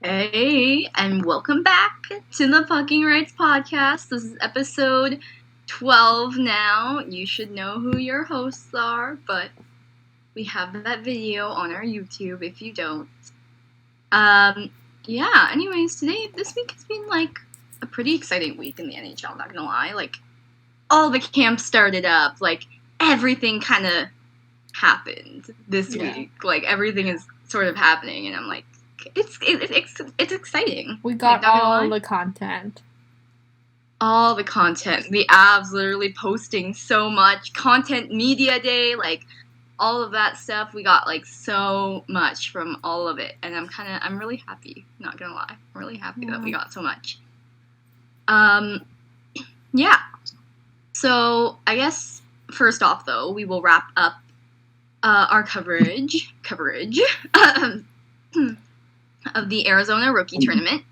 Hey, and welcome back to the Fucking Rights Podcast. This is episode 12 now. You should know who your hosts are, but we have that video on our YouTube if you don't. Anyways, this week has been, a pretty exciting week in the NHL, not gonna lie. All the camps started up, everything kind of happened this week. Everything is sort of happening, and I'm like, it's exciting. We got all the content. All the content. The Avs literally posting so much content, media day, all of that stuff. We got so much from all of it, and I'm really happy. Not gonna lie, I'm really happy that we got so much. So I guess first off, though, we will wrap up our coverage of the Arizona Rookie Tournament.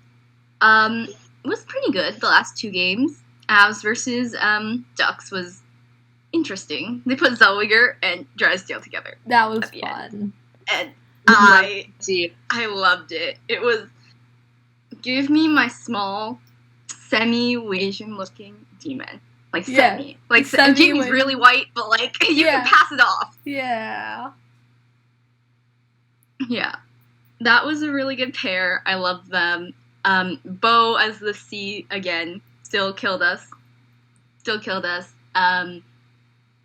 Was pretty good, the last two games. Avs versus Ducks was interesting. They put Zellweger and Drysdale together. That was fun. And I loved it. It was, give me my small, semi-Asian looking demon. Semi. Jamie's really white, but you can pass it off. Yeah. Yeah. That was a really good pair. I love them. Bo as the C again still killed us. And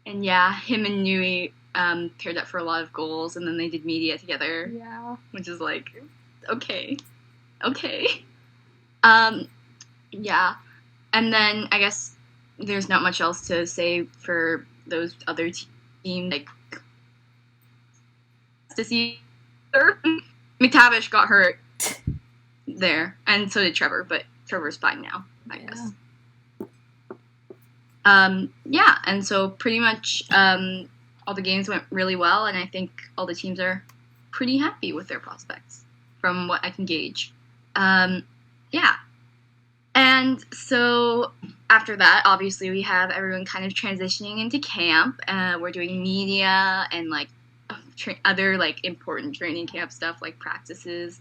yeah, him and Nui paired up for a lot of goals, and then they did media together. Yeah. Which is okay. Yeah. And then I guess there's not much else to say for those other teams. To see McTavish got hurt there, and so did Trevor, but Trevor's fine now, I guess. And so pretty much all the games went really well, and I think all the teams are pretty happy with their prospects from what I can gauge. And so after that, obviously we have everyone kind of transitioning into camp. We're doing media and other important training camp stuff like practices,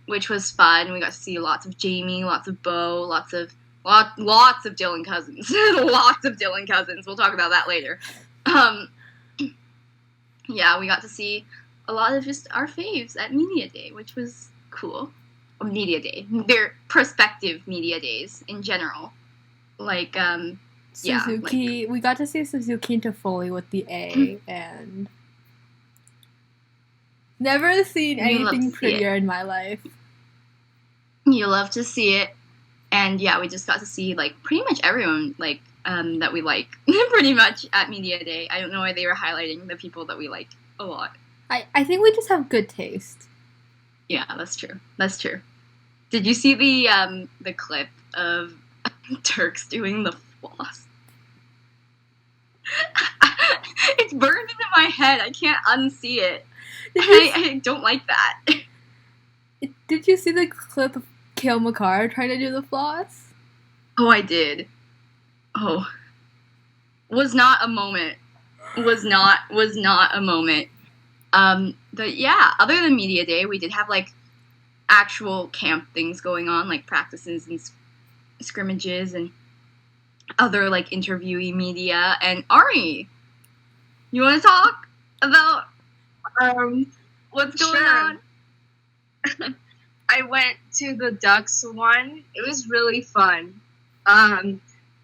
which was fun. We got to see lots of Jamie, lots of Bo, lots of Dylan Cousins. Lots of Dylan Cousins. We'll talk about that later. We got to see a lot of just our faves at media day, which was cool. Media day. They're prospective media days in general. Suzuki. We got to see Suzuki and Toffoli with the A, and never seen anything prettier in my life. You love to see it. And yeah, we just got to see pretty much everyone that we like pretty much at media day. I don't know why they were highlighting the people that we like a lot. I think we just have good taste. Yeah, that's true. Did you see the clip of Turks doing the floss? It's burned into my head. I can't unsee it. I don't like that. Did you see the clip of Cale Makar trying to do the floss? Oh, I did. Oh. Was not a moment. Was not a moment. But yeah, other than media day, we did have actual camp things going on, practices and scrimmages and other interviewee media. And Ari, you want to talk about what's going on? I went to the Ducks one. It was really fun.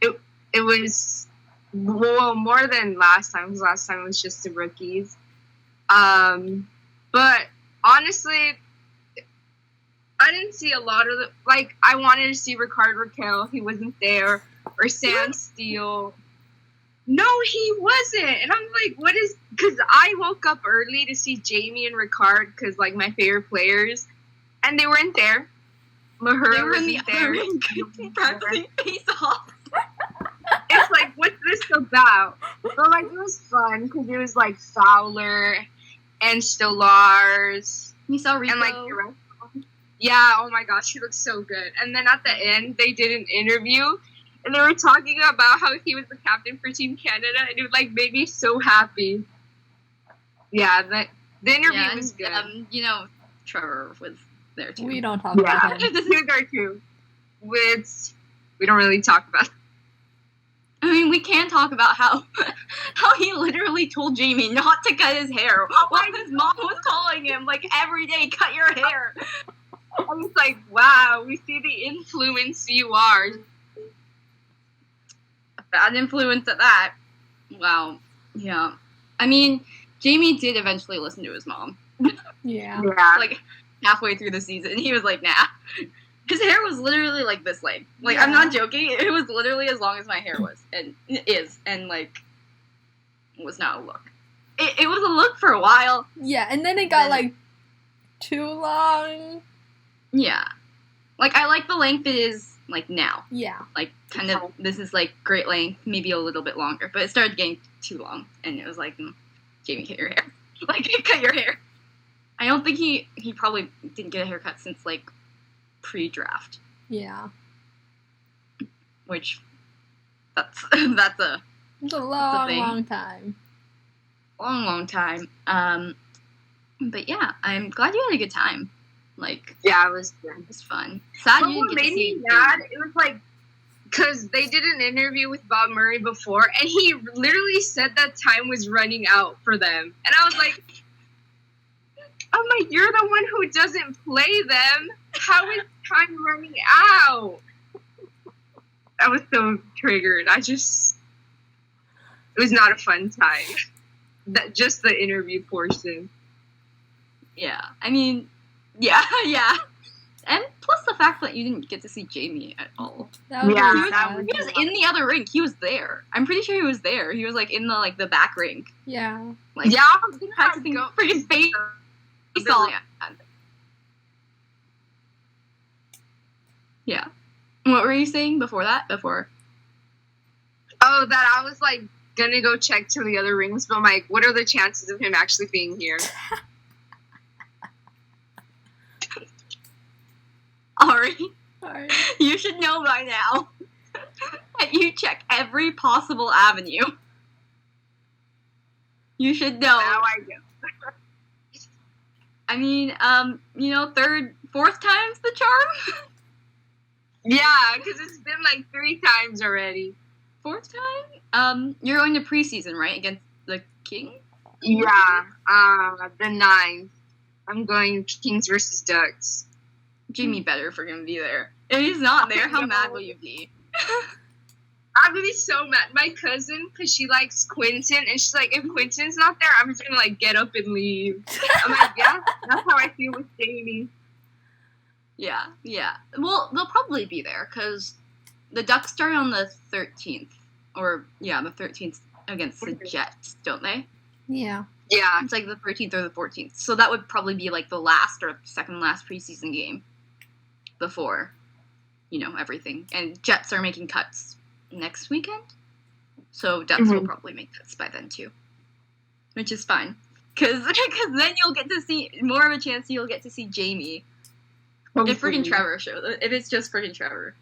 It was more than last time, because last time it was just the rookies. But honestly, I didn't see a lot of I wanted to see Ricard Raquel. He wasn't there. Or Sam Steele. No, he wasn't. And I'm what is... Because I woke up early to see Jamie and Ricard, because, my favorite players. And they weren't there. Mahura wasn't there. Practicing face-off. It's what's this about? But, it was fun, because it was, Fowler and Stolarz. You saw Rico. And, the rest of them. Yeah, oh my gosh, he looked so good. And then at the end, they did an interview, and they were talking about how he was the captain for Team Canada, and it made me so happy. Yeah, the interview was good. Trevor was there too. We don't talk about him. The two are too. We don't really talk about. I mean, we can talk about how he literally told Jamie not to cut his hair while his mom was calling him like every day, cut your hair. I was like, wow, we see the influence you are. A bad influence at that. Wow. Yeah. I mean, Jamie did eventually listen to his mom. Yeah. Like halfway through the season, he was like, nah. His hair was literally like this length. Like, Yeah. I'm not joking. It was literally as long as my hair was. And it is. And, like, it was not a look. It was a look for a while. Yeah, and then it got, like, too long. Yeah. Like, I like the length it is, like, now. Yeah. Like, kind of, this is, like, great length, maybe a little bit longer. But it started getting too long. And it was like, Jamie, cut your hair. Like, cut your hair. I don't think he probably didn't get a haircut since, like, pre-draft. Yeah. Which, that's a It's a thing. long time. Long time. But yeah, I'm glad you had a good time. Like, Yeah, it was good. it was fun. Sad But you what didn't get to made me see mad, it was like, because they did an interview with Bob Murray before, and he literally said that time was running out for them. And I was like, you're the one who doesn't play them. How is time running out? I was so triggered. It was not a fun time. Just the interview portion. Yeah, I mean, yeah. And plus the fact that you didn't get to see Jamie at all. That was Yeah, really that sad. He was in the other rink. He was there. I'm pretty sure he was there. He was, like, in the back rink. Yeah. Like, Yeah, I was gonna practicing go. freaking face off. Yeah. What were you saying before that? Oh, that I was like gonna go check to the other rings, but I'm like, what are the chances of him actually being here? Ari, Sorry. you should know by now that you check every possible avenue. You should know. Now I know. I mean, third, fourth time's the charm? Yeah, because it's been like 3 times already. Fourth time? You're going to preseason, right? Against the King? Yeah, the 9th. I'm going Kings versus Ducks. Jamie better for him to be there. If he's not there, how No. mad will you be? I'm gonna be so mad. My cousin, because she likes Quentin, and she's like, if Quentin's not there, I'm just gonna like get up and leave. I'm like, yeah, that's how I feel with Jamie. Yeah. Well, they'll probably be there, because the Ducks start on the 13th. Or, yeah, the 13th against the Jets, don't they? Yeah. Yeah. It's like the 13th or the 14th. So that would probably be like the last or second last preseason game before, everything. And Jets are making cuts next weekend. So Ducks will probably make cuts by then too. Which is fine. Because then you'll get to see, more of a chance you'll get to see Jamie. If freaking Trevor shows, if it's just freaking Trevor,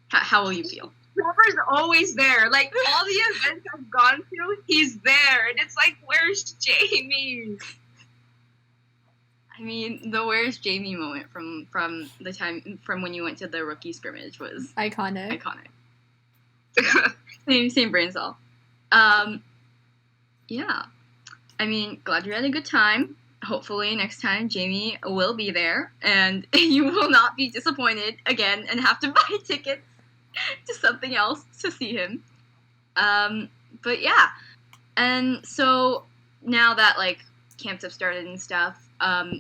how will you feel? Trevor's always there. Like, all the events I've gone to, he's there. And it's like, where's Jamie? I mean, the "Where's Jamie" moment from the time from when you went to the rookie scrimmage was Iconic. Same brain cell. Yeah. I mean, glad you had a good time. Hopefully next time Jamie will be there and you will not be disappointed again and have to buy tickets to something else to see him. But yeah. And so now that like camps have started and stuff,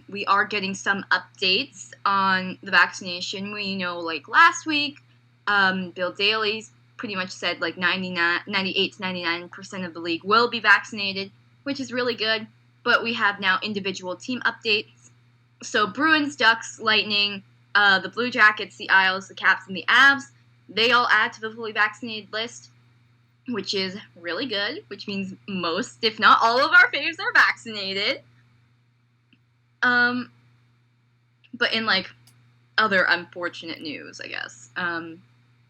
we are getting some updates on the vaccination. We know like last week, Bill Daly's pretty much said like 98 to 99% of the league will be vaccinated, which is really good. But we have now individual team updates. So Bruins, Ducks, Lightning, the Blue Jackets, the Isles, the Caps, and the Avs, they all add to the fully vaccinated list, which is really good, which means most, if not all of our faves are vaccinated. But in, like, other unfortunate news, I guess,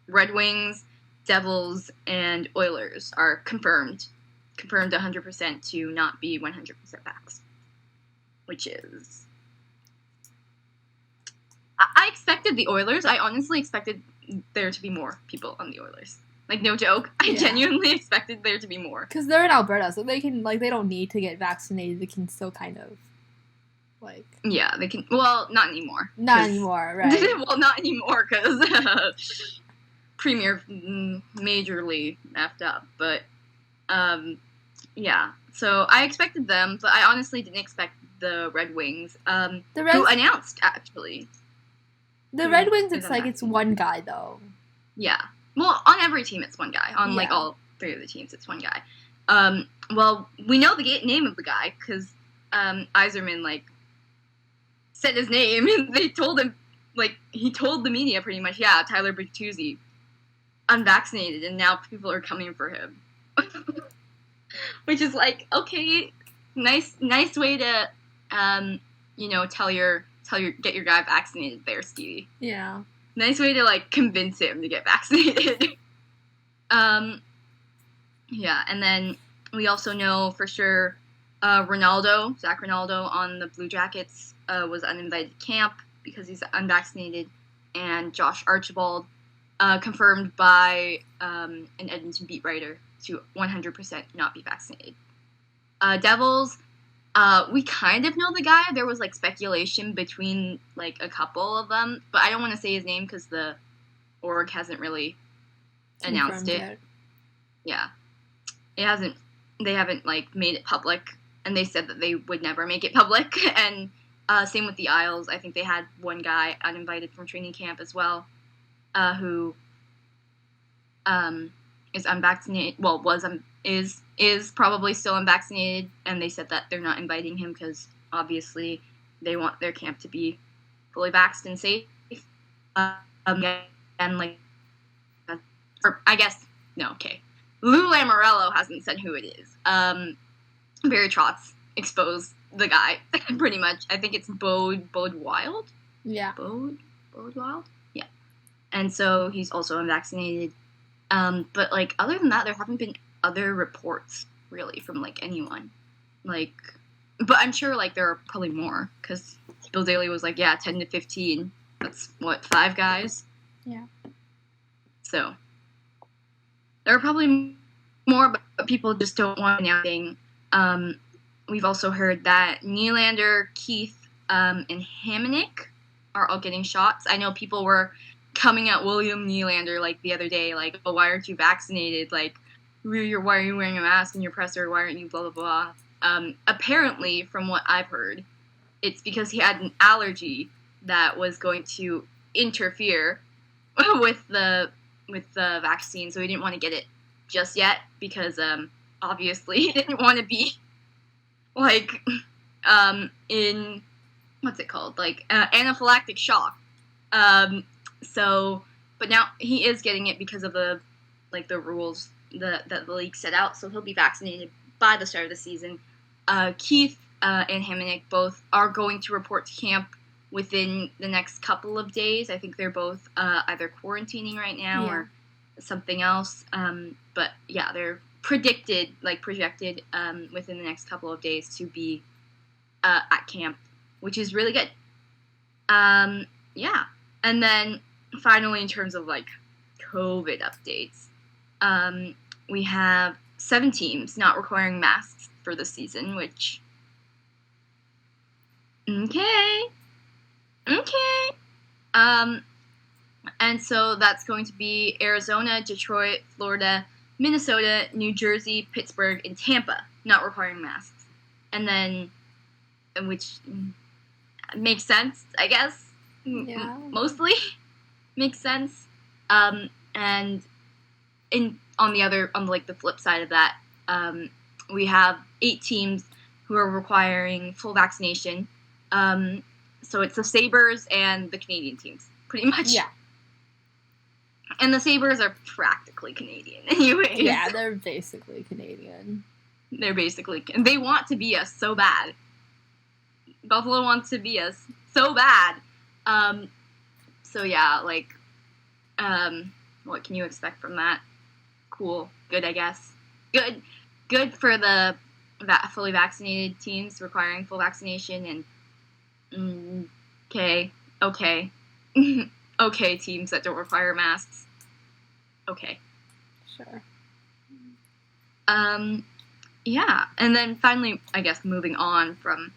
Red Wings, Devils, and Oilers are confirmed 100% to not be 100% vaxxed, which is expected the Oilers. I honestly expected there to be more people on the Oilers. Like, no joke. I genuinely expected there to be more. Because they're in Alberta, so they can, like, they don't need to get vaccinated. They can still kind of, like... Yeah, they can... Well, not anymore. Not anymore, right. Well, not anymore, because Premier majorly effed up. But, yeah. So, I expected them, but I honestly didn't expect the Red Wings, who announced, actually. The Red Wings, it's like, it's one guy, though. Yeah. Well, on every team, it's one guy. On, like, all 3 of the teams, it's one guy. Well, we know the name of the guy, because Yzerman, like, said his name, and they told him, like, he told the media pretty much, yeah, Tyler Bertuzzi, unvaccinated, and now people are coming for him. Which is, like, okay, nice way to, get your guy vaccinated there, Stevie. Yeah. Nice way to, like, convince him to get vaccinated. Yeah, and then we also know for sure Zach Ronaldo on the Blue Jackets was uninvited to camp because he's unvaccinated, and Josh Archibald confirmed by an Edmonton beat writer to 100% not be vaccinated. Devils, we kind of know the guy. There was, like, speculation between, like, a couple of them, but I don't want to say his name because the org hasn't really announced it. Yeah. They haven't, like, made it public, and they said that they would never make it public, and same with the Isles. I think they had one guy uninvited from training camp as well, who is unvaccinated, well, is probably still unvaccinated, and they said that they're not inviting him because obviously they want their camp to be fully vaxxed and safe. And like, or I guess, no, okay. Lou Lamoriello hasn't said who it is. Barry Trotz exposed the guy, pretty much. I think it's Bode Wild? Yeah. Bode Wild? Yeah. And so he's also unvaccinated. But, like, other than that, there haven't been other reports, really, from, like, anyone. Like, but I'm sure, like, there are probably more, because Bill Daly was like, yeah, 10 to 15. That's, 5 guys? Yeah. So, there are probably more, but people just don't want anything. We've also heard that Nylander, Keith, and Hamonic are all getting shots. I know people were coming at William Nylander, like, the other day, like, oh, why aren't you vaccinated? Like, why are you wearing a mask in your presser? Why aren't you blah, blah, blah? Apparently, from what I've heard, it's because he had an allergy that was going to interfere with the vaccine, so he didn't want to get it just yet, because, obviously, he didn't want to be, like, in, what's it called? Like, anaphylactic shock. So, but now he is getting it because of the rules that the league set out, so he'll be vaccinated by the start of the season. Keith and Hamonic both are going to report to camp within the next couple of days. I think they're both either quarantining right now or something else. But yeah, they're projected within the next couple of days to be at camp, which is really good. Yeah. And then finally, in terms of, like, COVID updates, we have 7 teams not requiring masks for the season, which, okay. And so that's going to be Arizona, Detroit, Florida, Minnesota, New Jersey, Pittsburgh, and Tampa not requiring masks. And then, which makes sense, I guess. Yeah. Mostly makes sense. And on the flip side of that, we have 8 teams who are requiring full vaccination. So it's the Sabres and the Canadian teams, pretty much. Yeah. And the Sabres are practically Canadian anyways. Yeah, they're basically Canadian. They want to be us so bad. Buffalo wants to be us so bad. So yeah, like, what can you expect from that? Cool. Good, I guess. Good for the fully vaccinated teams requiring full vaccination, and okay. okay, teams that don't require masks. Okay. Sure. Yeah, and then finally, I guess, moving on from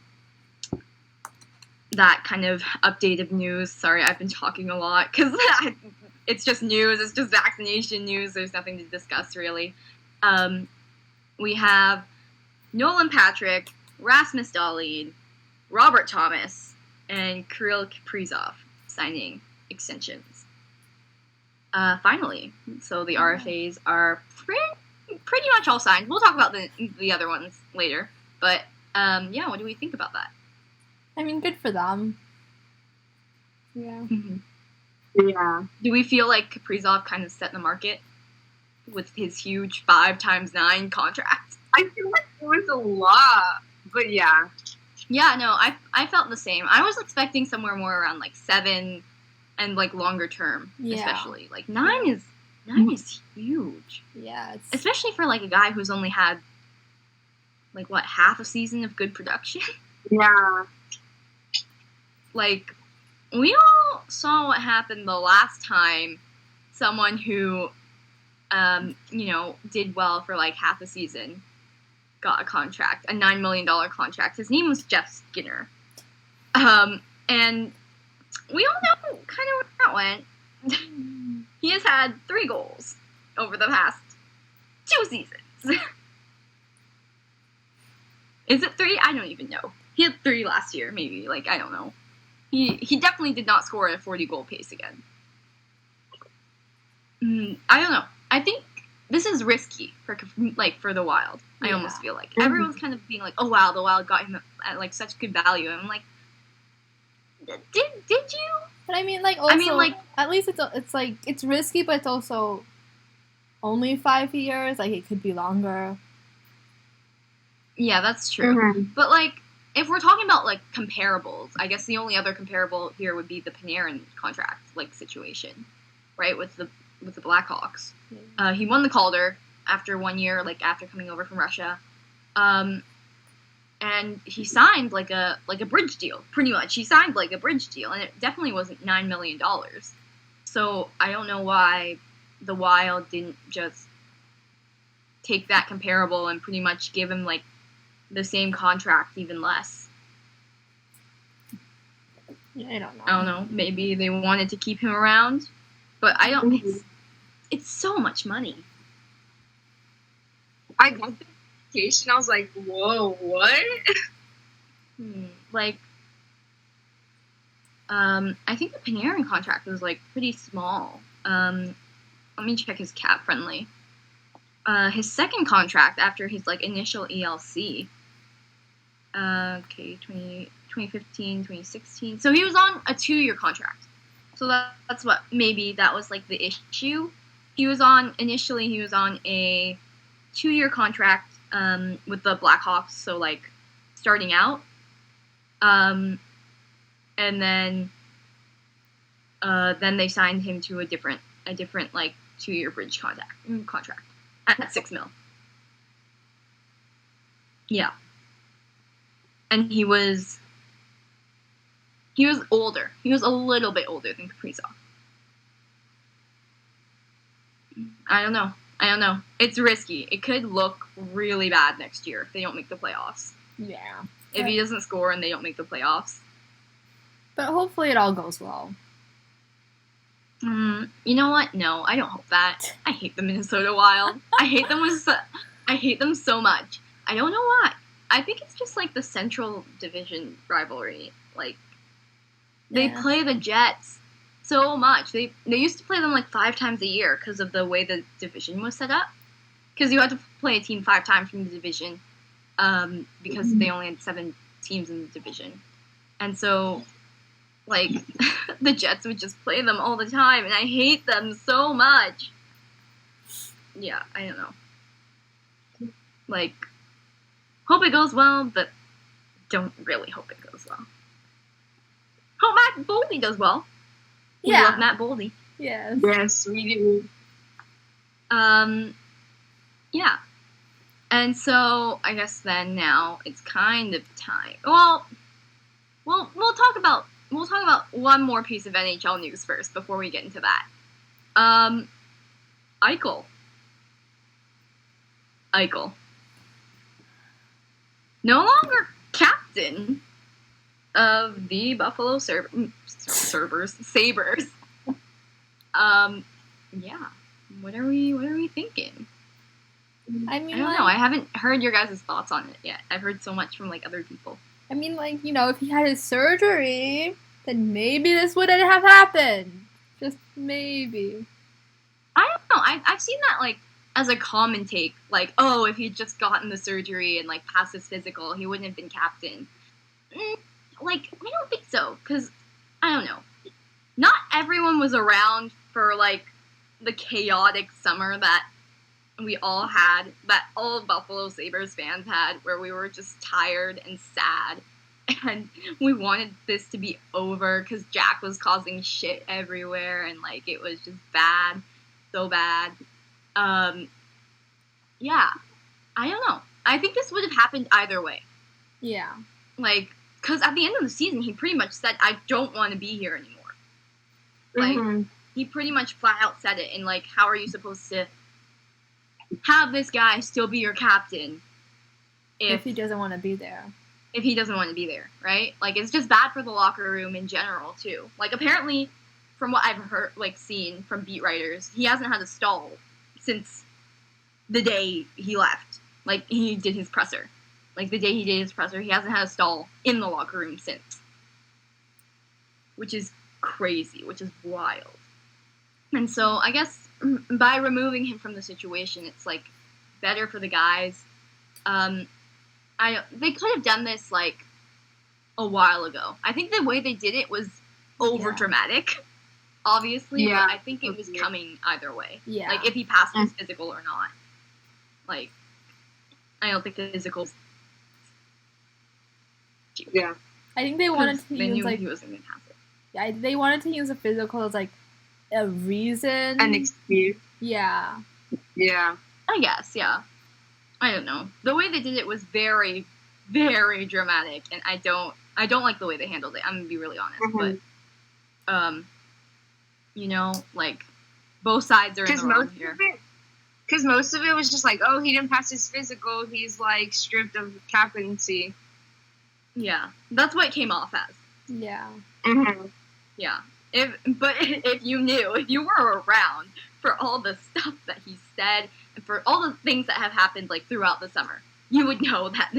that kind of update of news. Sorry, I've been talking a lot, because it's just news, it's just vaccination news, there's nothing to discuss, really. We have Nolan Patrick, Rasmus Dahlin, Robert Thomas, and Kirill Kaprizov signing extensions. Finally. So the RFAs are pretty much all signed. We'll talk about the other ones later. But, yeah, what do we think about that? I mean, good for them. Yeah. Yeah. Do we feel like Kaprizov kind of set the market with his huge 5x9 contract? I feel like it was a lot, but yeah. Yeah, no, I felt the same. I was expecting somewhere more around like 7 and like longer term, especially. Like 9 is huge. Yeah, especially for like a guy who's only had like what, half a season of good production. Yeah. Like, we all saw what happened the last time someone who did well for like half a season got a contract, a $9 million contract. His name was Jeff Skinner. And we all know kind of where that went. He has had 3 goals over the past 2 seasons. Is it 3? I don't even know. He had 3 last year, maybe. Like, I don't know. He definitely did not score at a 40-goal pace again. I don't know. I think this is risky for the Wild. I almost feel like everyone's kind of being like, "Oh wow, the Wild got him at like such good value." And I'm like, did you? But I mean, at least it's like it's risky, but it's also only 5 years. Like it could be longer. Yeah, that's true. But like, if we're talking about like comparables, I guess the only other comparable here would be the Panarin contract like situation, right? With the Blackhawks. He won the Calder after 1 year, like after coming over from Russia, and he signed like a bridge deal. Pretty much, he signed like a bridge deal, and it definitely wasn't $9 million. So I don't know why the Wild didn't just take that comparable and pretty much give him like the same contract, even less. Yeah, I don't know. I don't know. Maybe they wanted to keep him around, but I don't. It's so much money. I got the notification. I was like, "Whoa, what?" I think the Panarin contract was like pretty small. Let me check his cap friendly. His second contract after his like initial ELC. 2015, 2016. So he was on a 2-year contract. So that's what, maybe that was like the issue. He was on a 2-year contract with the Blackhawks, so like starting out. And then they signed him to a different like 2-year bridge contract at $6 million. Yeah. And he was older. He was a little bit older than Kaprizov. I don't know. It's risky. It could look really bad next year if they don't make the playoffs. Yeah. If he doesn't score and they don't make the playoffs. But hopefully it all goes well. You know what? No, I don't hope that. I hate the Minnesota Wild. I hate them so much. I don't know why. I think it's just like the Central Division rivalry. Like, they play the Jets so much. They used to play them like 5 times a year because of the way the division was set up. Because you had to play a team 5 times from the division because they only had 7 teams in the division. And so, like, the Jets would just play them all the time, and I hate them so much. Yeah, I don't know. Like, hope it goes well, but don't really hope it goes well. Hope Matt Boldy does well. We love Matt Boldy. Yes. Yes, we do. Yeah. And so, I guess then now it's kind of time. Well, we'll talk about we'll talk about one more piece of NHL news first before we get into that. Eichel. No longer captain of the Buffalo Sabres. Yeah. What are we thinking? I mean, I don't know. I haven't heard your guys' thoughts on it yet. I've heard so much from like other people. I mean, like, you know, if he had his surgery, then maybe this wouldn't have happened. Just maybe. I don't know. I've seen that like as a common take, like, oh, if he'd just gotten the surgery and like passed his physical, he wouldn't have been captain. Like, I don't think so, because I don't know. Not everyone was around for like the chaotic summer that we all had, that all Buffalo Sabres fans had, where we were just tired and sad, and we wanted this to be over because Jack was causing shit everywhere, and like it was just bad, so bad. Yeah, I don't know. I think this would have happened either way. Yeah. Like, because at the end of the season, he pretty much said, I don't want to be here anymore. Like, he pretty much flat out said it, and like, how are you supposed to have this guy still be your captain if he doesn't want to be there? If he doesn't want to be there, right? Like, it's just bad for the locker room in general, too. Like, apparently, from what I've heard, like, seen from beat writers, he hasn't had a stall since the day he left. Like, he did his presser. Like, the day he did his presser, he hasn't had a stall in the locker room since. Which is crazy, which is wild. And so, I guess, by removing him from the situation, it's, like, better for the guys. They could have done this, like, a while ago. I think the way they did it was over-dramatic, obviously, but I think it was coming either way. Yeah. Like, if he passed his physical or not. Like, I don't think the physical's... Yeah. I think they wanted to they use, knew like... he wasn't going to pass it. Yeah, they wanted to use a physical as, like, a reason. An excuse. Yeah. Yeah. I guess, yeah. I don't know. The way they did it was very, very dramatic, and I don't like the way they handled it. I'm gonna be really honest, but you know, like, both sides are in the wrong here. Because most of it was just like, oh, he didn't pass his physical, he's like stripped of captaincy. Yeah, that's what it came off as. Yeah. Yeah. If you knew, if you were around for all the stuff that he said, and for all the things that have happened, like, throughout the summer, you would know that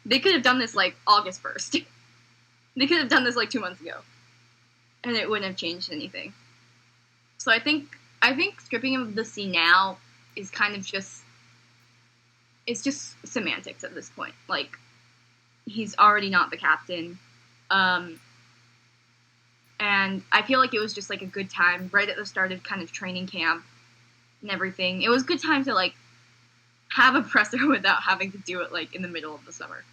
they could have done this, like, August 1st. They could have done this, like, 2 months ago. And it wouldn't have changed anything. So I think stripping him of the C now is kind of just, it's just semantics at this point. Like, he's already not the captain. And I feel like it was just, like, a good time right at the start of kind of training camp and everything. It was a good time to, like, have a presser without having to do it, like, in the middle of the summer.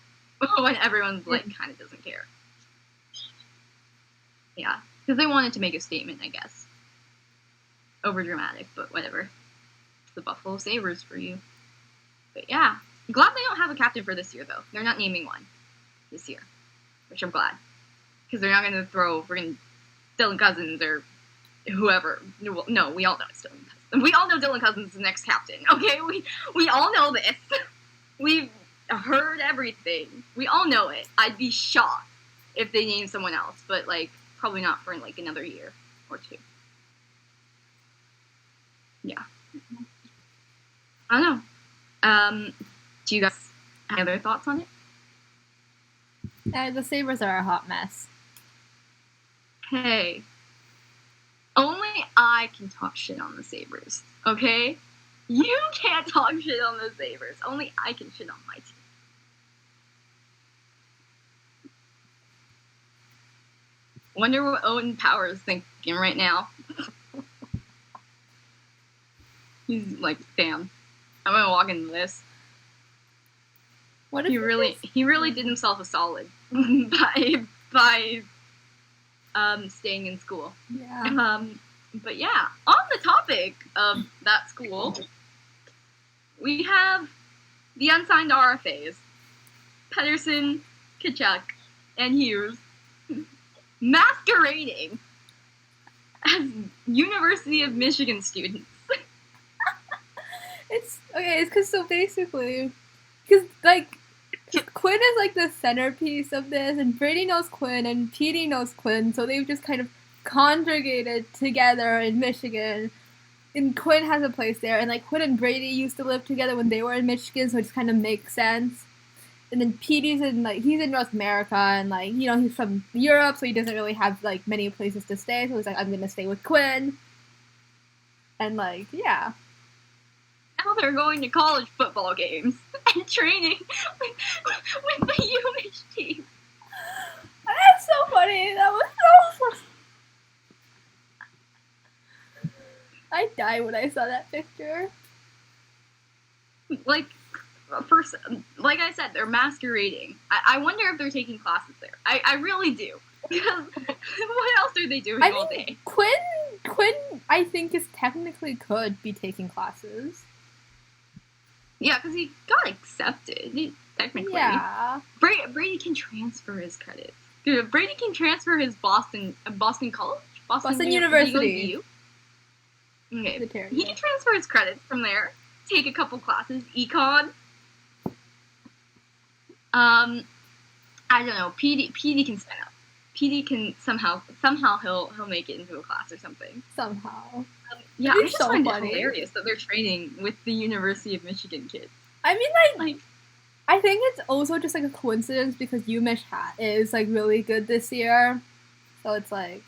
When everyone's, like, kind of doesn't care. Yeah. Because they wanted to make a statement, I guess. Over dramatic, but whatever. It's the Buffalo Sabres for you. But yeah. I'm glad they don't have a captain for this year, though. They're not naming one this year. Which I'm glad. Because they're not going to throw friggin' Dylan Cousins or whoever. No, we all know it's Dylan Cousins. We all know Dylan Cousins is the next captain, okay? We all know this. We've heard everything. We all know it. I'd be shocked if they named someone else, but, like, probably not for, like, another year or two. Yeah. I don't know. Do you guys have other thoughts on it? The Sabres are a hot mess. Hey, only I can talk shit on the Sabres, okay? You can't talk shit on the Sabres. Only I can shit on my team. Wonder what Owen Power is thinking right now. He's like, damn, I'm gonna walk into this. What if he really did himself a solid by staying in school. Yeah. But yeah, on the topic of that school, we have the unsigned RFAs, Petterson, Tkachuk, and Hughes. masquerading as University of Michigan students. It's because so basically, because like Quinn is like the centerpiece of this, and Brady knows Quinn, and Petey knows Quinn, so they've just kind of congregated together in Michigan. And Quinn has a place there, and like Quinn and Brady used to live together when they were in Michigan, so it just kind of makes sense. And then Petey's he's in North America, and like, you know, he's from Europe, so he doesn't really have like many places to stay, so he's like, I'm gonna stay with Quinn. And like, yeah. Now they're going to college football games and training with the UMich team. That's so funny. That was so funny. I died when I saw that picture. Like I said, they're masquerading. I wonder if they're taking classes there. I really do. Because what else are they doing all day? Quinn, I think, technically could be taking classes. Yeah, because he got accepted, technically. Yeah. Brady can transfer his credits. Brady can transfer his Boston College? Boston University. Okay. He can transfer his credits from there, take a couple classes, econ. I don't know. PD can sign up. PD can somehow he'll make it into a class or something. Somehow. Yeah, I just find it hilarious that they're training with the University of Michigan kids. I mean, like I think it's also just like a coincidence because UMich is like really good this year, so it's like.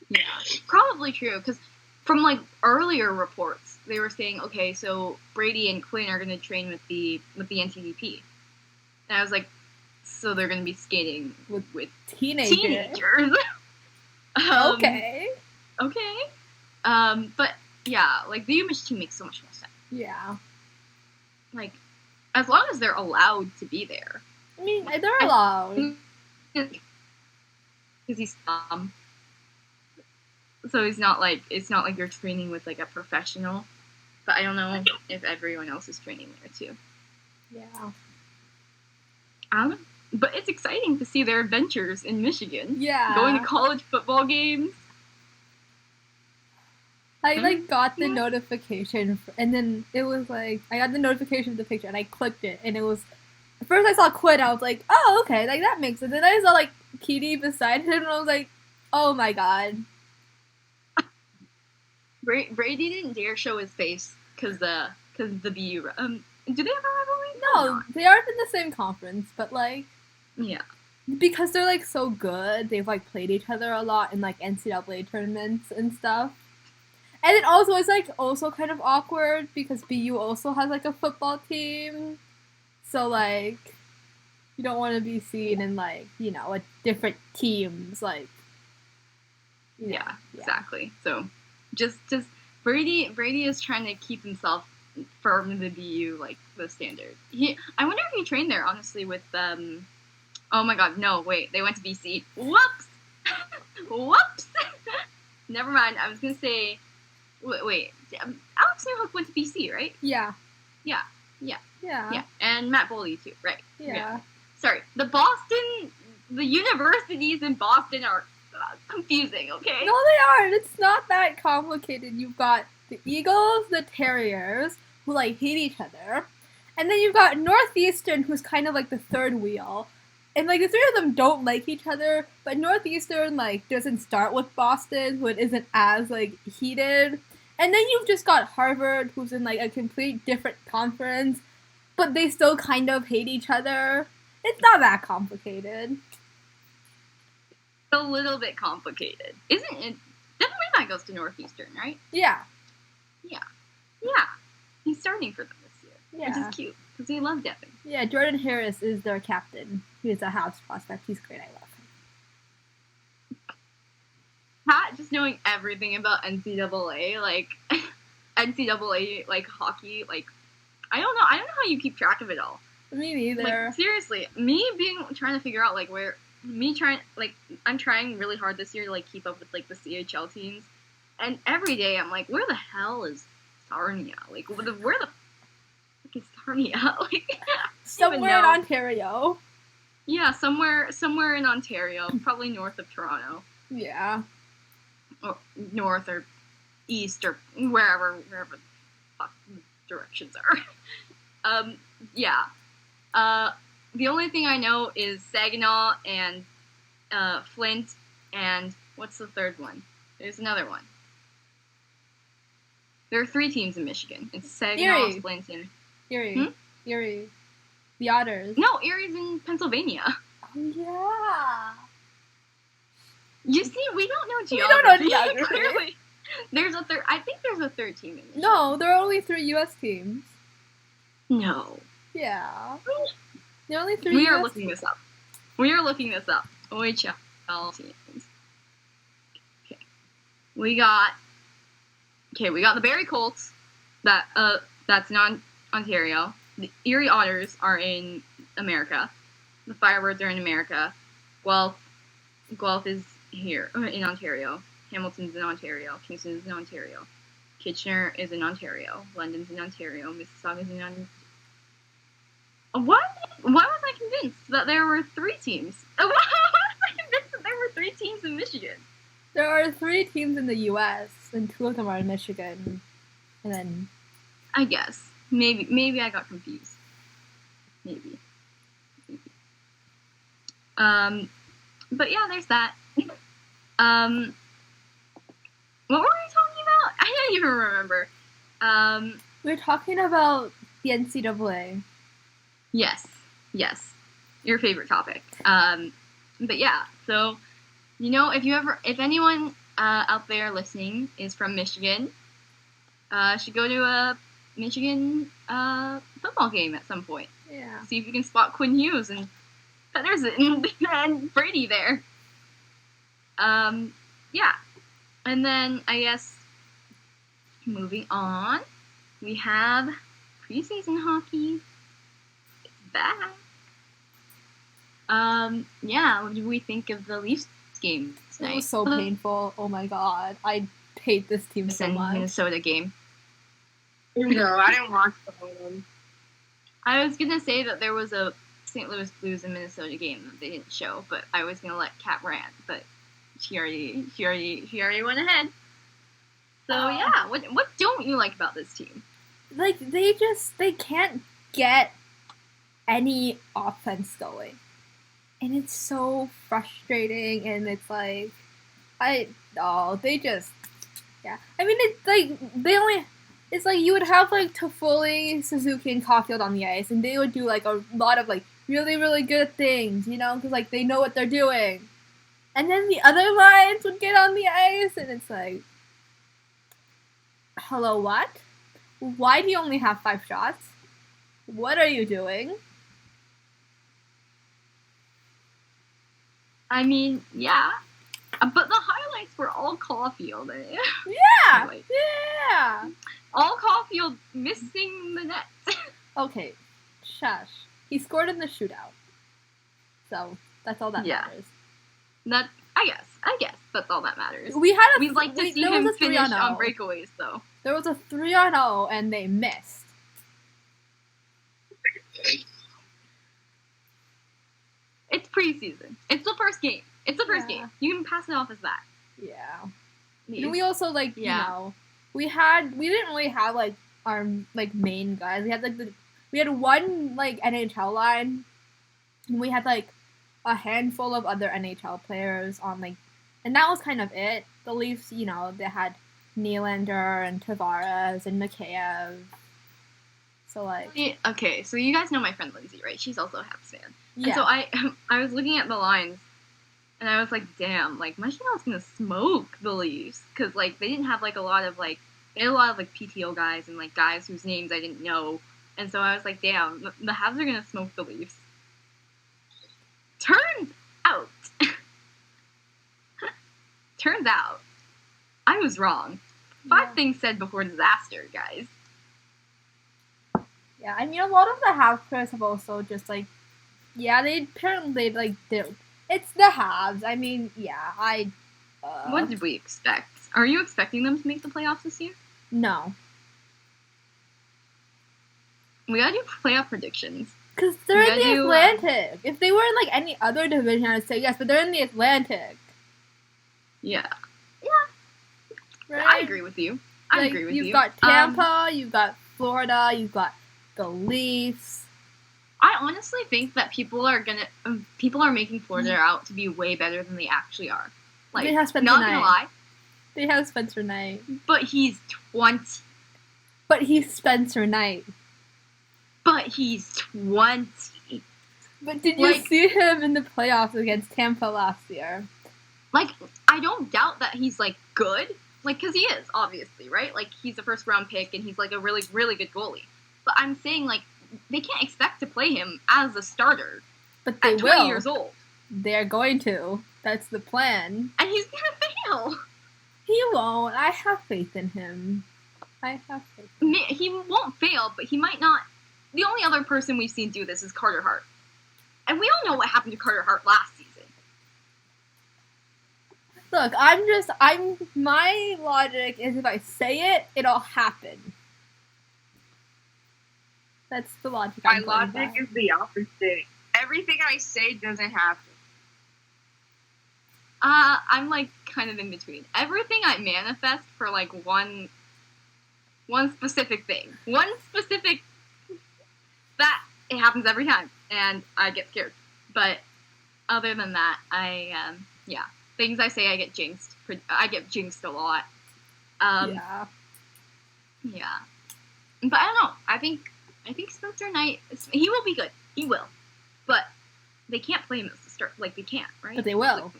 Yeah, probably true because from like earlier reports they were saying, okay, so Brady and Quinn are going to train with the NTDP, and I was like, so they're going to be skating with teenagers. Okay. But yeah, like the UMich team makes so much more sense. Yeah. Like, as long as they're allowed to be there. I mean, they're allowed. Because he's so it's not like you're training with like a professional. But I don't know if everyone else is training there too. Yeah. I don't know. But it's exciting to see their adventures in Michigan. Yeah. Going to college football games. I got the notification, and then it was like I got the notification of the picture, and I clicked it, and it was first I saw Quinn, I was like, oh, okay, like that makes sense. And then I saw like Petey beside him, and I was like, oh my god. Brady didn't dare show his face because the BU. Do they have a rivalry? No, they aren't in the same conference, but like, yeah, because they're like so good, they've like played each other a lot in like NCAA tournaments and stuff. And then also, it's, like, also kind of awkward because BU also has, like, a football team. So, like, you don't want to be seen in, like, you know, a different teams, like... Yeah, exactly. So, just Brady is trying to keep himself firm in the BU, like, the standard. I wonder if he trained there, honestly, with, oh my god, no, wait, they went to BC. Whoops! Whoops! Never mind, I was gonna say... Wait, Alex Newhook went to BC, right? Yeah. Yeah. And Matt Boley, too, right? Yeah. Sorry, the universities in Boston are confusing, okay? No, they aren't. It's not that complicated. You've got the Eagles, the Terriers, who, like, hate each other. And then you've got Northeastern, who's kind of like the third wheel. And, like, the three of them don't like each other, but Northeastern, like, doesn't start with Boston, so it isn't as, like, heated. And then you've just got Harvard, who's in, like, a complete different conference, but they still kind of hate each other. It's not that complicated. A little bit complicated. Isn't it? Devin Levi goes to Northeastern, right? Yeah. He's starting for them this year, which is cute, because they love Devin. Yeah, Jordan Harris is their captain. He's a House prospect. He's great. I love him. Pat, just knowing everything about NCAA, like, NCAA, like, hockey, like, I don't know how you keep track of it all. Me neither. Like, seriously, trying to figure out, like, I'm trying really hard this year to, like, keep up with, like, the CHL teams, and every day I'm like, where the hell is Sarnia? Like, where the fuck is Sarnia? Like, somewhere in Ontario. Yeah, somewhere in Ontario, probably north of Toronto. Yeah. Or north or east or wherever the fuck directions are. Yeah. The only thing I know is Saginaw and Flint and what's the third one? There's another one. There are 3 teams in Michigan. It's Saginaw, Erie. Flint, and Erie. The Otters. no, Erie's in Pennsylvania. Oh yeah. You see, we don't know We geography. don't know geography. Clearly, there's a third. I think there's a third team in Michigan. No, there are only 3 U.S. teams. No. Yeah. There are only 3 We are US looking this up. OHL teams. Okay. We got the Barrie Colts. That's in Ontario. The Erie Otters are in America. The Firebirds are in America. Guelph is here in Ontario. Hamilton's in Ontario. Kingston's in Ontario. Kitchener is in Ontario. London's in Ontario. Mississauga's in Ontario. Why was I convinced that there were 3 teams? Why was I convinced that there were 3 teams in Michigan? There are 3 teams in the U.S. and 2 of them are in Michigan. And then I guess. Maybe I got confused. Maybe. But yeah, there's that. What were we talking about? I don't even remember. we're talking about the NCAA. Yes. Your favorite topic. But yeah, so, if anyone out there listening is from Michigan, should go to a Michigan football game at some point. Yeah. See if you can spot q.hughes and Petterson and Brady there. Yeah. And then, I guess, moving on, we have preseason hockey. It's back. Yeah, what do we think of the Leafs game tonight? It was so painful. Oh my god. I hate this team so much. Minnesota game. No, I didn't watch the whole one. I was gonna say that there was a St. Louis Blues and Minnesota game that they didn't show, but I was gonna let Kat rant, but she already went ahead. So yeah, what don't you like about this team? Like, they can't get any offense going. And it's so frustrating, and it's like, yeah. I mean, it's like, it's like you would have, like, Toffoli, Suzuki, and Caulfield on the ice, and they would do, like, a lot of, like, really, really good things, because, like, they know what they're doing. And then the other lines would get on the ice, and it's like, hello, what? Why do you only have 5 shots? What are you doing? I mean, yeah, but the highlights were all Caulfield. Yeah! Yeah! All Caulfield missing the net. Okay, shush. He scored in the shootout. So, that's all that matters. I guess that's all that matters. We'd like to see him finish on breakaways, though. There was a 3-on-0, and they missed. It's preseason. It's the first game. Game. You can pass it off as that. Yeah. And we also, like, we didn't really have, like, our, like, main guys. We had, like, we had one, like, NHL line, and we had, like, a handful of other NHL players on, like, and that was kind of it. The Leafs, they had Nylander and Tavares and Mikheyev. So, like... Okay, so you guys know my friend Lindsay, right? She's also a Habs fan. Yeah. And so I was looking at the lines, and I was like, damn, like, Montreal's gonna smoke the Leafs. Because, like, they didn't have, like, they had a lot of, like, PTO guys and, like, guys whose names I didn't know. And so I was like, damn, the Habs are gonna smoke the Leafs. Turns out, I was wrong. 5 things said before disaster, guys. Yeah, I mean, a lot of the Habs players have also just, like, it's the Habs. I mean, yeah, What did we expect? Are you expecting them to make the playoffs this year? No. We gotta do playoff predictions. Because they're in the Yeah, Atlantic. If they were in, like, any other division, I'd say yes, but they're in the Atlantic. Yeah. Right? I agree with you. I agree with you. You've got Tampa, you've got Florida, you've got the Leafs. I honestly think that people are making Florida out to be way better than they actually are. Like, They have Spencer not Knight. gonna lie, They have Spencer Knight. but he's 20. But he's Spencer Knight. But he's 20. But did you see him in the playoffs against Tampa last year? Like, I don't doubt that he's, like, good. Like, because he is, obviously, right? Like, he's a first-round pick, and he's, like, a really, really good goalie. But I'm saying, like, they can't expect to play him as a starter but they at 20 will. years old. They're going to. That's the plan. And he's gonna fail. He won't. I have faith in him. I have faith in him. He won't fail, but he might not. The only other person we've seen do this is Carter Hart. And we all know what happened to Carter Hart last season. Look, my logic is if I say it, it'll happen. That's the logic My I'm going logic by. is the opposite. Everything I say doesn't happen. I'm, like, kind of in between. Everything I manifest for, like, one specific thing. One specific... That, it happens every time. And I get scared. But other than that, yeah. Things I say, I get jinxed. I get jinxed a lot. Yeah. Yeah. But I don't know. I think Spencer Knight, he will be good. He will. But they can't play him as the start. Like, they can't, right? But they will.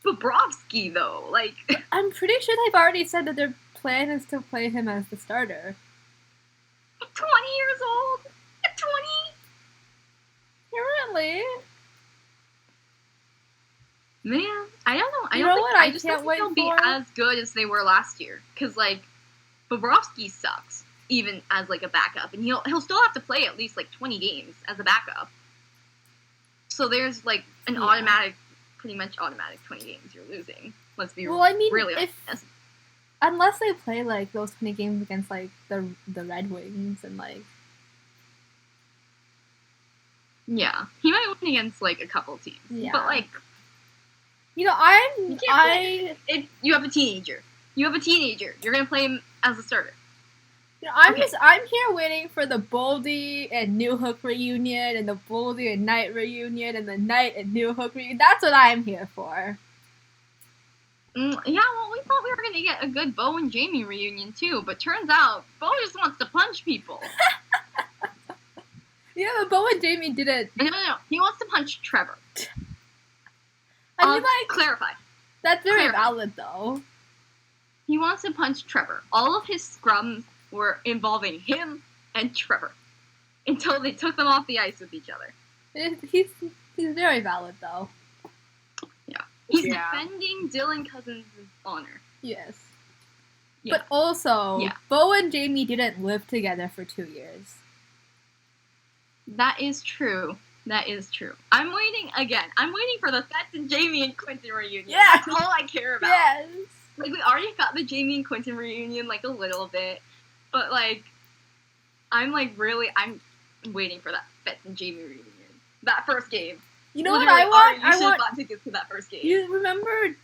Bobrovsky, though. Like... I'm pretty sure they've already said that their plan is to play him as the starter. At 20 years old? At 20? Really? Man, I don't know. You know what? I just can't don't wait think they'll for be as good as they were last year. Because, like, Bobrovsky sucks, even as, like, a backup. And he'll still have to play at least, like, 20 games as a backup. So there's, like, an pretty much automatic 20 games you're losing. Let's be really honest. Unless they play, like, those 20 games against, like, the Red Wings and, like... Yeah. He might win against, like, a couple teams. Yeah. But, like... You know, If you have a teenager. You're going to play him as a starter. You know, I'm here waiting for the Boldy and Newhook reunion and the Boldy and Knight reunion and the Knight and Newhook reunion. That's what I'm here for. Yeah, well, we thought we were going to get a good Bo and Jamie reunion, too. But turns out, Bo just wants to punch people. Yeah, but Bo and Jamie didn't. No. He wants to punch Trevor. I mean, like... Clarify. That's very valid, though. He wants to punch Trevor. All of his scrums were involving him and Trevor. Until they took them off the ice with each other. He's very valid, though. Yeah. He's defending Dylan Cousins' honor. Yes. Yeah. But also, Bo and Jamie didn't live together for 2 years. That is true. I'm waiting for the Fats and Jamie and Quentin reunion. Yes. That's all I care about. Yes. Like, we already got the Jamie and Quentin reunion, like, a little bit. But, like, I'm waiting for that Fats and Jamie reunion. That first game. You know what I want? I want bought tickets to that first game. You remember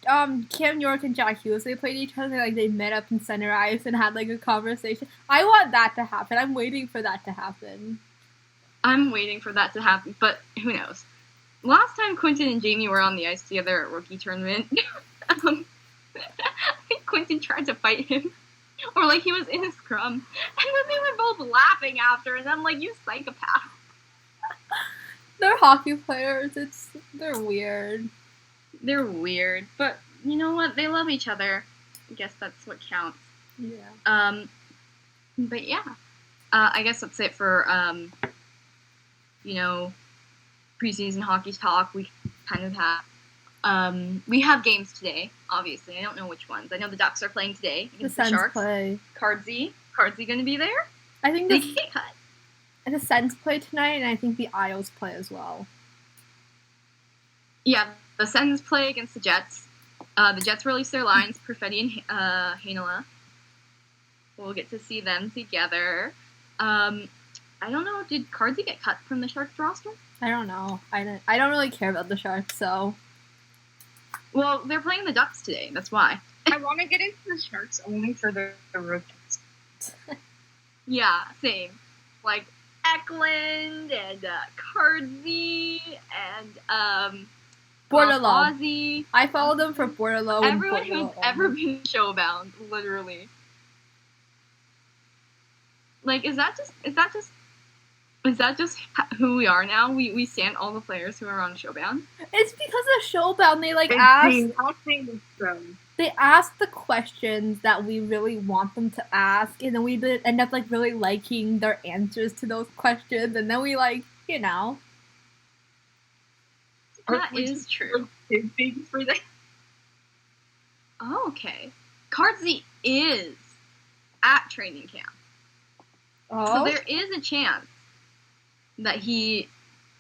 Cam York and Jack Hughes? They played each other, like, they met up in center ice and had, like, a conversation. I want that to happen. I'm waiting for that to happen. I'm waiting for that to happen, but who knows? Last time Quentin and Jamie were on the ice together at rookie tournament, I think Quentin tried to fight him, or like he was in a scrum, and then they were both laughing after, and I'm like, you psychopath. They're hockey players. They're weird. They're weird, but you know what? They love each other. I guess that's what counts. Yeah. But yeah, I guess that's it for preseason hockey talk. We kind of have. We have games today, obviously. I don't know which ones. I know the Ducks are playing today against the Sharks. Play. Cardsy going to be there? I think they get cut. The Sens play tonight, and I think the Isles play as well. Yeah, the Sens play against the Jets. The Jets release their lines, Perfetti and Heinola. We'll get to see them together. I don't know. Did Cardsy get cut from the Sharks roster? I don't know. I don't really care about the Sharks, so. Well, they're playing the Ducks today. That's why. I want to get into the Sharks only for the rookies. Yeah, same. Like Eklund and Cardsy and Bordelot. Ozzy. I follow them for Bordelot. Everyone who's ever been showbound, literally. Like, is that just who we are now? We stand all the players who are on showbound. It's because of showbound. They They ask the questions that we really want them to ask, and then we end up like really liking their answers to those questions, and then we like, you know. That is true. Big for that. Oh, okay. Cardsy is at training camp. Oh. So there is a chance that he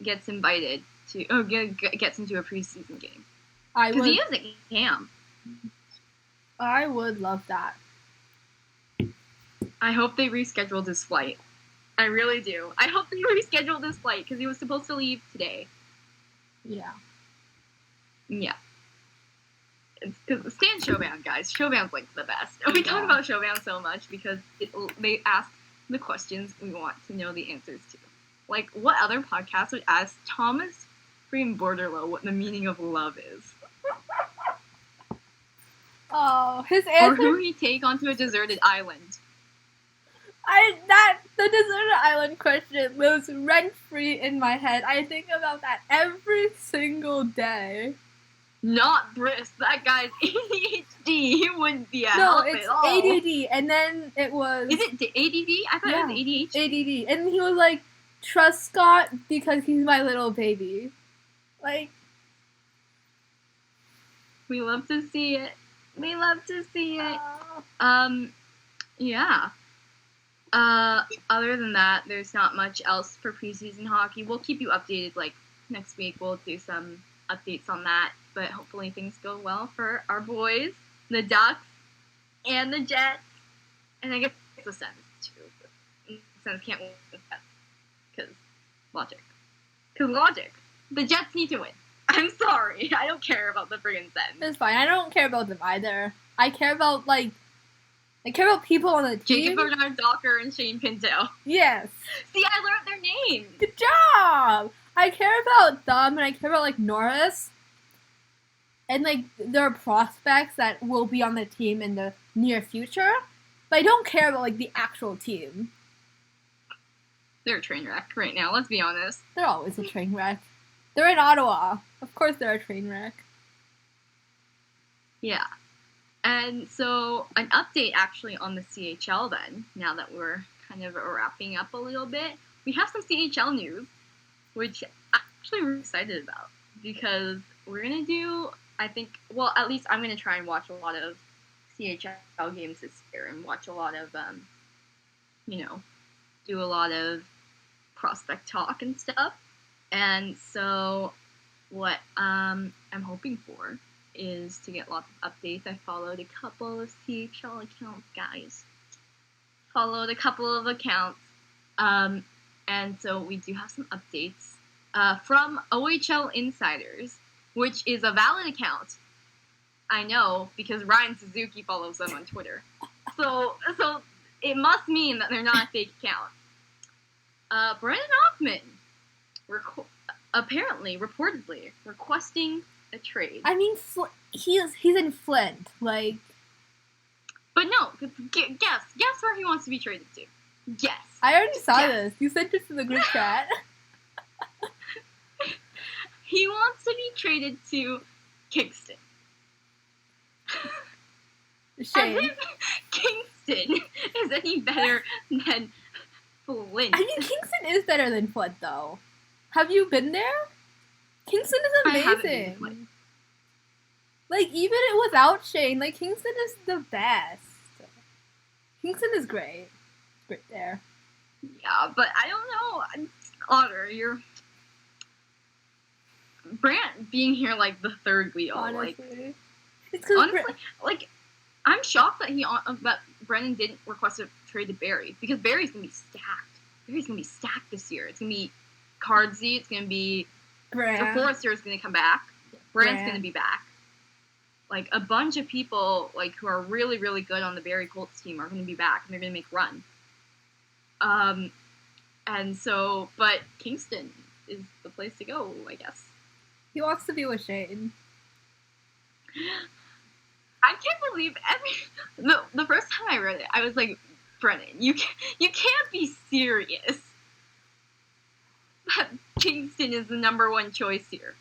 gets invited to, gets into a preseason game. Because he is at camp. I would love that. I hope they rescheduled his flight. I really do. I hope they rescheduled his flight because he was supposed to leave today. Yeah. Yeah. Because stand showbound, guys. Showbound's like the best. And we talk about showbound so much because they ask the questions we want to know the answers to. Like, what other podcast would ask Thomas freaking Borderlow what the meaning of love is? Oh, his answer. Or who he'd take onto a deserted island. The deserted island question lives rent-free in my head. I think about that every single day. Not Briss. That guy's ADHD. He wouldn't be a help it's at all. ADD, and then it was... Is it ADD? I thought it was ADHD. ADD. And he was like, trust Scott because he's my little baby. Like... We love to see it. We love to see it. Yeah. Other than that, there's not much else for preseason hockey. We'll keep you updated, like, next week. We'll do some updates on that. But hopefully things go well for our boys, the Ducks, and the Jets. And I guess the Sens, too. The Sens can't win with Jets. Because logic. The Jets need to win. I'm sorry. I don't care about the friggin' Sens. It's fine. I don't care about them either. I care about people on the team. Jacob Bernard-Docker and Shane Pinto. Yes. See, I learned their names. Good job! I care about them, and I care about, like, Norris. And, like, there are prospects that will be on the team in the near future. But I don't care about, like, the actual team. They're a train wreck right now, let's be honest. They're always a train wreck. They're in Ottawa. Of course they're a train wreck. Yeah. And so, an update actually on the CHL then, now that we're kind of wrapping up a little bit. We have some CHL news, which I'm actually really excited about. Because we're going to do, I think, well, at least I'm going to try and watch a lot of CHL games this year and watch a lot of, do a lot of prospect talk and stuff. And so what I'm hoping for is to get lots of updates. I followed a couple of CHL accounts, guys. Followed a couple of accounts. And so we do have some updates from OHL Insiders, which is a valid account. I know, because Ryan Suzuki follows them on Twitter. So it must mean that they're not a fake account. Brendan Hoffman reportedly requesting a trade. I mean, he's in Flint, like. But no, guess where he wants to be traded to. Guess. I already saw this. You sent it to the group chat. He wants to be traded to Kingston. Shame. As if Kingston is any better than Flint. I mean, Kingston is better than Flint, though. Have you been there? Kingston is I haven't been to amazing. Flint. Like, even without Shane, like, Kingston is the best. Kingston is great. Great there. Yeah, but I don't know. Otter, you're... Brant being here, like, the third wheel. Honestly. Honestly, I'm shocked that Brennan didn't request a trade to Barry, because Barry's gonna be stacked. Barrie's gonna be stacked this year. It's gonna be Cardsy. It's gonna be Brand. Forrester's gonna come back. Brand's gonna be back. Like, a bunch of people, like, who are really, really good on the Barrie Colts team are gonna be back, and they're gonna make a run. And so, but Kingston is the place to go, I guess. He wants to be with Shane. I can't believe the first time I read it, I was like, Brennan, you can't be serious that Kingston is the number one choice here.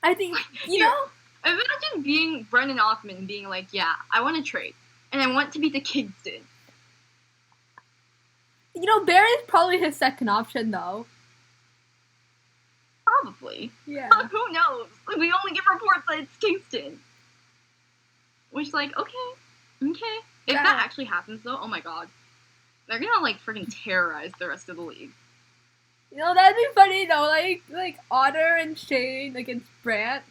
I think, you know... Imagine being Brennan Hoffman and being like, yeah, I want to trade, and I want to be the Kingston. You know, Barrie's probably his second option, though. Probably. Yeah. Who knows? Like, we only get reports that it's Kingston. Which, like, okay. If Yeah. that actually happens, though, oh my god. They're gonna, like, freaking terrorize the rest of the league. You know, that'd be funny, though. Like Otter and Shane against Brant.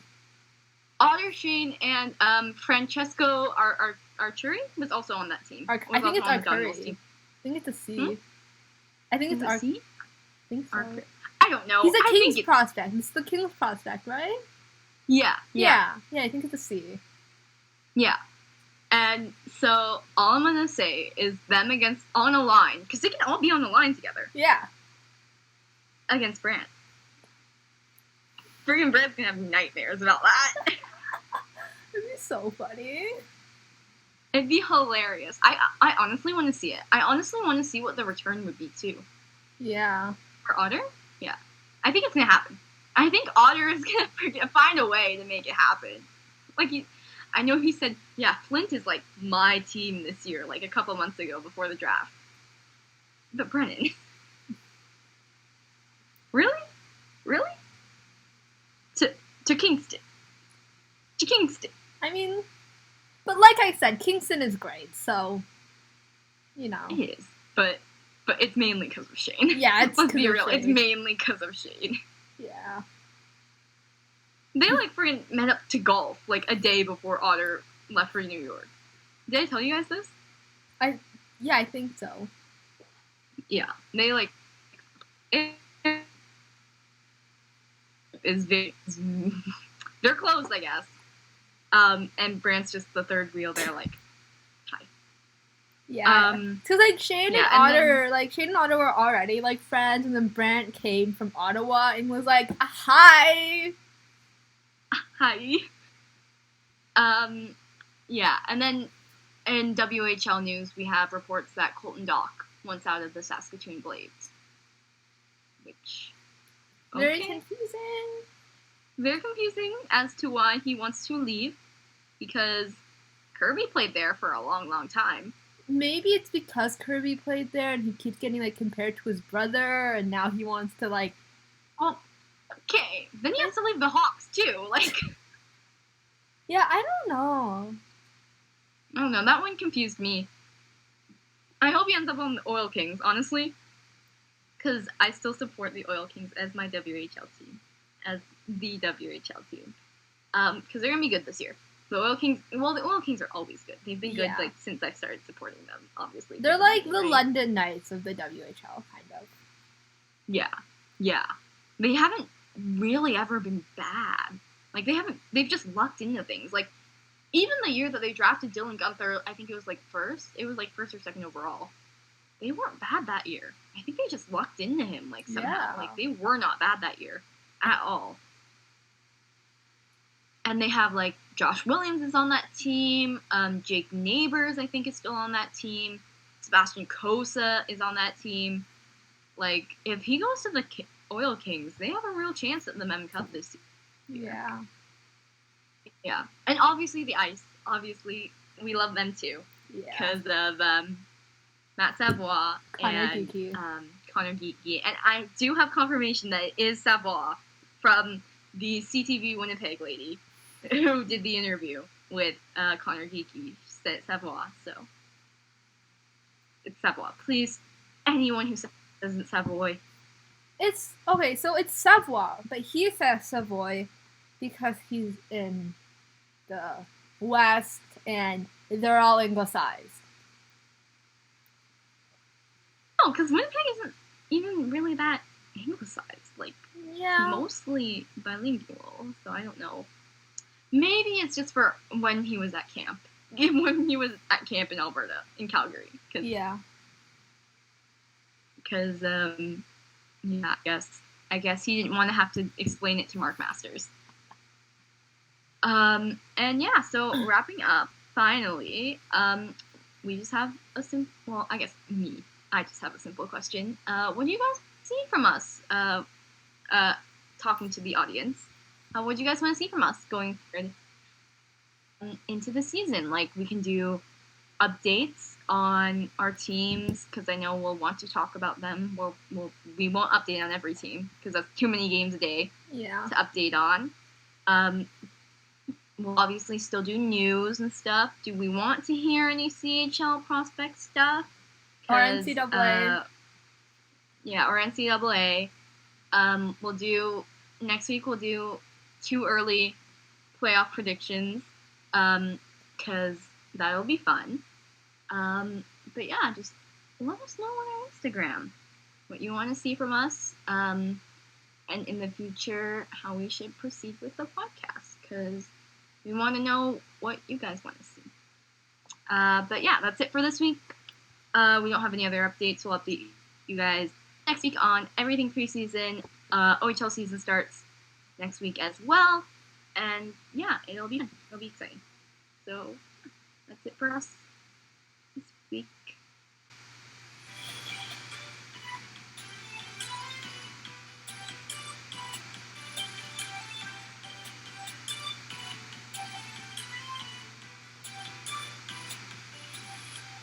Otter, Shane, and Francesco Arcuri was also on that team. I think it's Arcuri. Team. I think it's a C. Hmm? I think it's Arcuri. I think so. I don't know. He's a I King's think prospect. It's the King's prospect, right? Yeah. Yeah, I think it's a C. Yeah. And so all I'm gonna say is them against on a line, because they can all be on the line together Yeah. against Brant. Friggin' Brant's gonna have nightmares about that. It'd be so funny. It'd be hilarious. I honestly want to see it. I honestly want to see what the return would be too. Yeah. For Otter? Yeah. I think it's gonna happen. I think Otter is gonna find a way to make it happen. Like, I know he said, yeah, Flint is like my team this year, like a couple months ago before the draft. But Brennan. Really? Really? To Kingston. To Kingston. I mean, but like I said, Kingston is great, so, you know. It is. But it's mainly because of Shane. Yeah, it's Let's be 'cause of real. Shane. It's mainly because of Shane. Yeah. They, like, freaking met up to golf, like, a day before Otter left for New York. Did I tell you guys this? Yeah, I think so. Yeah. They, like... They're close, I guess. And Brant's just the third wheel. They're like, hi. Yeah. Because, like, Shane and Otter were already, like, friends, and then Brant came from Ottawa and was like, hi! Hi. Yeah, and then in WHL news, we have reports that Colton Dock wants out of the Saskatoon Blades. Which... Very okay. confusing. Very confusing as to why he wants to leave, because Kirby played there for a long, long time. Maybe it's because Kirby played there and he keeps getting, like, compared to his brother, and now he wants to, like... Well, okay, then he has to leave the Hawks, too, like... Yeah, I don't know. I don't know, that one confused me. I hope he ends up on the Oil Kings, honestly. Because I still support the Oil Kings as my WHL team. As the WHL team. Because they're going to be good this year. The Oil Kings are always good. They've been good, Yeah. like, since I started supporting them, obviously. They're like the Right? London Knights of the WHL, kind of. Yeah. Yeah. They haven't really ever been bad. Like, they've just lucked into things. Like, even the year that they drafted Dylan Gunther, I think it was, like, first or second overall. They weren't bad that year. I think they just lucked into him, like, somehow. Yeah. Like, they were not bad that year. At all. And they have, like, Josh Williams is on that team. Jake Neighbors, I think, is still on that team. Sebastian Cosa is on that team. Like, if he goes to the Oil Kings, they have a real chance at the Mem Cup this year. Yeah. Yeah. And obviously the Ice. Obviously, we love them, too. Yeah. Because of Matt Savoie Connor and Geekie. Connor Geekie. And I do have confirmation that it is Savoie from the CTV Winnipeg lady who did the interview with Connor Geekie. She said it's Savoie, so it's Savoie. Please, anyone who says it's Savoy. It's, okay, so it's Savoie, but he says Savoy because he's in the West and they're all anglicized. No, because Winnipeg isn't even really that anglicized. Like, Yeah. mostly bilingual, so I don't know. Maybe it's just for when he was at camp. When he was at camp in Alberta, in Calgary. Yeah. Because, yeah, I guess he didn't want to have to explain it to Mark Masters. And yeah, so wrapping up, finally, we just have a simple, well, I guess I just have a simple question. What do you guys see from us? Talking to the audience. What do you guys want to see from us going forward into the season? Like, we can do updates on our teams, because I know we'll want to talk about them. We won't update on every team, because that's too many games a day to update on. We'll obviously still do news and stuff. Do we want to hear any CHL prospect stuff? Or NCAA. Yeah, or NCAA. Next week we'll do 2 early playoff predictions, because that'll be fun. But yeah, just let us know on our Instagram what you want to see from us, and in the future how we should proceed with the podcast, because we want to know what you guys want to see. But yeah, that's it for this week. We don't have any other updates. We'll update you guys next week on everything preseason. OHL season starts next week as well. And yeah, it'll be fun. It'll be exciting. So that's it for us.